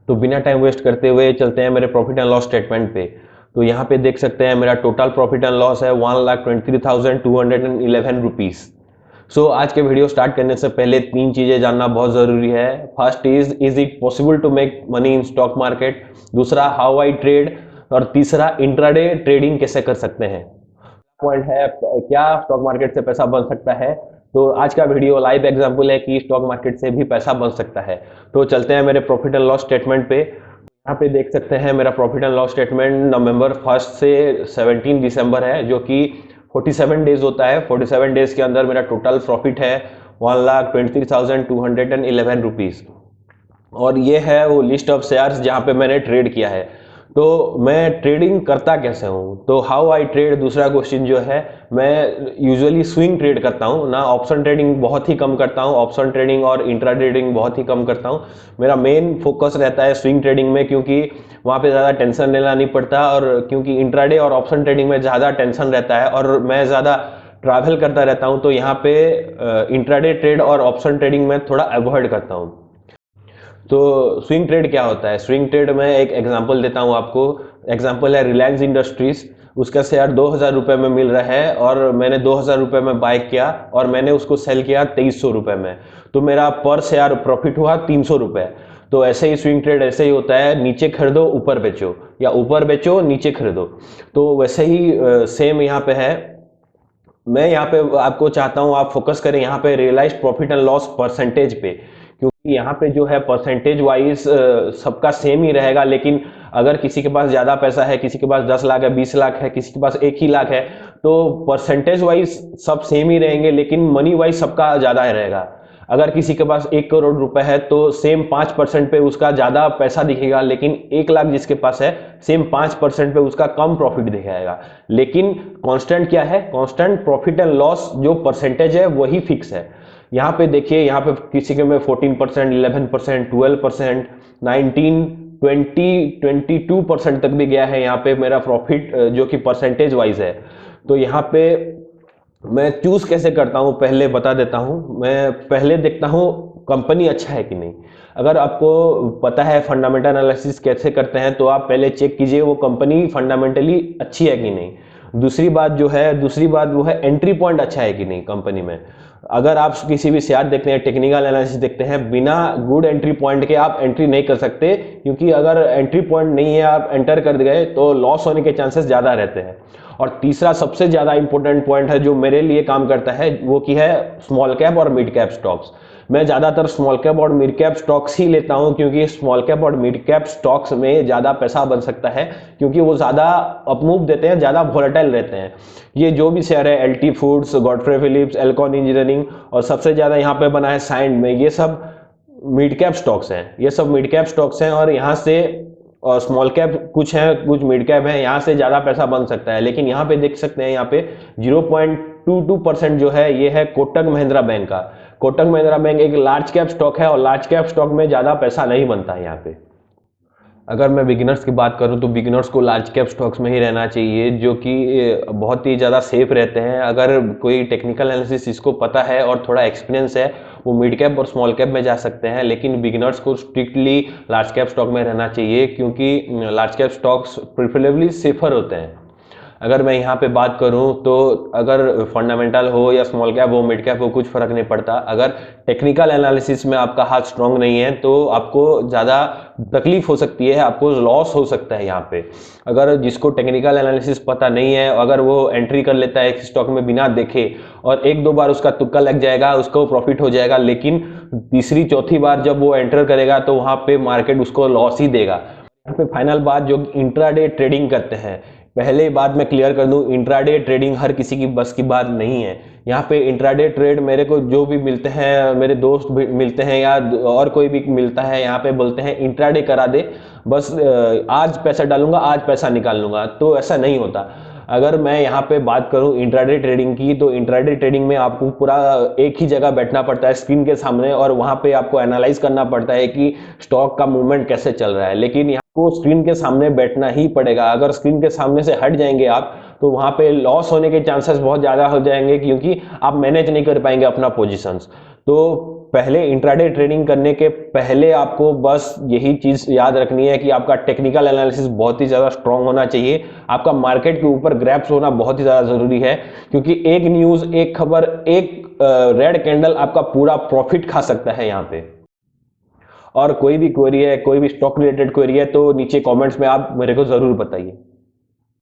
तो बिना time waste करते हुए चलते हैं मेरे प्रॉफिट एंड लॉस स्टेटमेंट पे। तो यहाँ पे देख सकते हैं मेरा टोटल प्रॉफिट एंड लॉस है 1,23,211 रुपीज़। सो आज के वीडियो स्टार्ट करने से पहले 3 चीज़ें जानना बहुत ज़रूरी है। First is it possible to make money in stock market, दूसरा हाउ आई ट्रेड, और तीसरा इंट्राडे ट्रेडिंग कैसे कर सकते हैं। पॉइंट है क्या स्टॉक मार्केट से पैसा बन सकता है। तो आज का वीडियो लाइव एग्जांपल है कि स्टॉक मार्केट से भी पैसा बन सकता है। तो चलते हैं मेरे प्रॉफिट एंड लॉस स्टेटमेंट पे। यहाँ पे देख सकते हैं मेरा प्रॉफिट एंड लॉस स्टेटमेंट नवंबर 1 से 17 दिसंबर है, जो कि 47 डेज होता है। 47 डेज के अंदर मेरा टोटल प्रॉफिट है 1,23,211 रुपीज़। और ये है वो लिस्ट ऑफ शेयर्स जहाँ पे मैंने ट्रेड किया है। तो मैं ट्रेडिंग करता कैसे हूँ, तो हाउ आई ट्रेड दूसरा क्वेश्चन जो है। मैं यूजुअली स्विंग ट्रेड करता हूँ ना, ऑप्शन ट्रेडिंग बहुत ही कम करता हूँ। ऑप्शन ट्रेडिंग और इंट्रा ट्रेडिंग बहुत ही कम करता हूँ। मेरा मेन फोकस रहता है स्विंग ट्रेडिंग में, क्योंकि वहाँ पे ज़्यादा टेंशन लेना नहीं पड़ता, और क्योंकि इंट्राडे और ऑप्शन ट्रेडिंग में ज़्यादा टेंशन रहता है और मैं ज़्यादा ट्रैवल करता रहता हूँ। तो यहाँ पे इंट्राडे ट्रेड और ऑप्शन ट्रेडिंग में थोड़ा अवॉइड करता हूँ। तो स्विंग ट्रेड क्या होता है, स्विंग ट्रेड में एक एग्जांपल देता हूं आपको। एग्जांपल है रिलायंस इंडस्ट्रीज। उसका शेयर 2,000 रुपये में मिल रहा है और मैंने 2,000 रुपये में बाय किया और मैंने उसको सेल किया 2,300 रुपये में। तो मेरा पर शेयर प्रॉफिट हुआ 300 रुपये। तो ऐसे ही स्विंग ट्रेड ऐसे ही होता है, नीचे खरीदो ऊपर बेचो, या ऊपर बेचो नीचे खरीदो। तो वैसे ही सेम यहाँ पे है। मैं यहाँ पे आपको चाहता हूँ आप फोकस करें यहाँ पे realised profit and loss percentage पे, क्योंकि यहाँ पे जो है परसेंटेज वाइज सबका सेम ही रहेगा। लेकिन अगर किसी के पास ज़्यादा पैसा है, किसी के पास 10 लाख है, 20 लाख है, किसी के पास 1 ही लाख है, तो परसेंटेज वाइज सब सेम ही रहेंगे, लेकिन मनी वाइज सबका ज़्यादा ही रहेगा। अगर किसी के पास 1 करोड़ रुपए है तो सेम 5% पे उसका ज़्यादा पैसा दिखेगा, लेकिन 1 लाख जिसके पास है सेम 5% पे उसका कम प्रॉफिट दिखाएगा। लेकिन कांस्टेंट क्या है, कांस्टेंट प्रॉफिट एंड लॉस जो परसेंटेज है वही फिक्स है। यहाँ पे देखिए, यहाँ पे किसी के में 14%, 11%, 12%, 19, 20, 22% तक भी गया है यहाँ पे मेरा प्रॉफिट, जो कि परसेंटेज वाइज है। तो यहाँ पे मैं चूज कैसे करता हूँ पहले बता देता हूँ। मैं पहले देखता हूँ कंपनी अच्छा है कि नहीं। अगर आपको पता है फंडामेंटल एनालिसिस कैसे करते हैं, तो आप पहले चेक कीजिए वो कंपनी फंडामेंटली अच्छी है कि नहीं। दूसरी बात वो है एंट्री पॉइंट अच्छा है कि नहीं कंपनी में। अगर आप किसी भी शेयर देखते हैं, टेक्निकल एनालिसिस देखते हैं, बिना गुड एंट्री पॉइंट के आप एंट्री नहीं कर सकते, क्योंकि अगर एंट्री पॉइंट नहीं है, आप एंटर कर गए तो लॉस होने के चांसेस ज़्यादा रहते हैं। और तीसरा सबसे ज़्यादा इंपॉर्टेंट पॉइंट है जो मेरे लिए काम करता है, वो की है स्मॉल कैप और मिड कैप स्टॉक्स। मैं ज़्यादातर स्मॉल कैप और मिड कैप स्टॉक्स ही लेता हूं, क्योंकि स्मॉल कैप और मिड कैप स्टॉक्स में ज़्यादा पैसा बन सकता है, क्योंकि वो ज़्यादा अपमूव देते हैं, ज़्यादा वोलेटाइल रहते हैं। ये जो भी शेयर है, LT Foods, Godfrey Phillips, Elecon engineering, और सबसे ज़्यादा यहाँ पे बना है साइंड में, ये सब मिड कैप स्टॉक्स हैं। ये सब मिड कैप स्टॉक्स हैं, और यहाँ से और स्मॉल कैप कुछ है, कुछ मिड कैप है, यहाँ से ज़्यादा पैसा बन सकता है। लेकिन यहाँ पे देख सकते हैं, यहाँ पे 0.22% जो है ये है कोटक महिंद्रा बैंक का। कोटक महिंद्रा बैंक एक लार्ज कैप स्टॉक है, और लार्ज कैप स्टॉक में ज़्यादा पैसा नहीं बनता है यहाँ पे। अगर मैं बिगिनर्स की बात करूं तो बिगिनर्स को लार्ज कैप स्टॉक्स में ही रहना चाहिए, जो कि बहुत ही ज़्यादा सेफ रहते हैं। अगर कोई टेक्निकल एनालिसिस इसको पता है और थोड़ा एक्सपीरियंस है, वो मिड कैप और स्मॉल कैप में जा सकते हैं। लेकिन बिगिनर्स को स्ट्रिक्टली लार्ज कैप स्टॉक में रहना चाहिए, क्योंकि large cap stocks preferably safer होते हैं। अगर मैं यहाँ पे बात करूँ तो अगर फंडामेंटल हो या स्मॉल कैप हो, मिड कैप हो, कुछ फर्क नहीं पड़ता। अगर टेक्निकल एनालिसिस में आपका हाथ स्ट्रांग नहीं है तो आपको ज़्यादा तकलीफ हो सकती है, आपको लॉस हो सकता है यहाँ पे। अगर जिसको टेक्निकल एनालिसिस पता नहीं है, अगर वो एंट्री कर लेता है एक स्टॉक में बिना देखे, और 1-2 बार उसका तुक्का लग जाएगा, उसको प्रॉफिट हो जाएगा, लेकिन तीसरी चौथी बार जब वो एंटर करेगा तो वहाँ पे मार्केट उसको लॉस ही देगा। यहाँ पे फाइनल बात, जो इंट्राडे ट्रेडिंग करते हैं, पहले ही बात मैं क्लियर कर दूं, इंट्राडे ट्रेडिंग हर किसी की बस की बात नहीं है। यहाँ पे इंट्राडे ट्रेड मेरे को जो भी मिलते हैं, मेरे दोस्त भी मिलते हैं या और कोई भी मिलता है, यहाँ पे बोलते हैं इंट्राडे करा दे, बस आज पैसा डालूंगा आज पैसा निकाल लूंगा। तो ऐसा नहीं होता। अगर मैं यहाँ पे बात करूँ इंट्राडे ट्रेडिंग की, तो इंट्राडे ट्रेडिंग में आपको पूरा एक ही जगह बैठना पड़ता है स्क्रीन के सामने, और वहाँ पे आपको एनालाइज करना पड़ता है कि स्टॉक का मूवमेंट कैसे चल रहा है। लेकिन यहाँ को स्क्रीन के सामने बैठना ही पड़ेगा। अगर स्क्रीन के सामने से हट जाएंगे आप, तो वहाँ पे लॉस होने के चांसेस बहुत ज़्यादा हो जाएंगे, क्योंकि आप मैनेज नहीं कर पाएंगे अपना पोजीशंस। तो पहले इंट्राडे ट्रेडिंग करने के पहले आपको बस यही चीज याद रखनी है कि आपका टेक्निकल एनालिसिस बहुत ही ज्यादा स्ट्रांग होना चाहिए, आपका मार्केट के ऊपर ग्रैप्स होना बहुत ही ज्यादा जरूरी है, क्योंकि एक न्यूज, एक खबर, एक रेड कैंडल आपका पूरा प्रॉफिट खा सकता है यहाँ पे। और कोई भी क्वेरी है, कोई भी स्टॉक रिलेटेड क्वेरी है, तो नीचे कमेंट्स में आप मेरे को जरूर बताइए।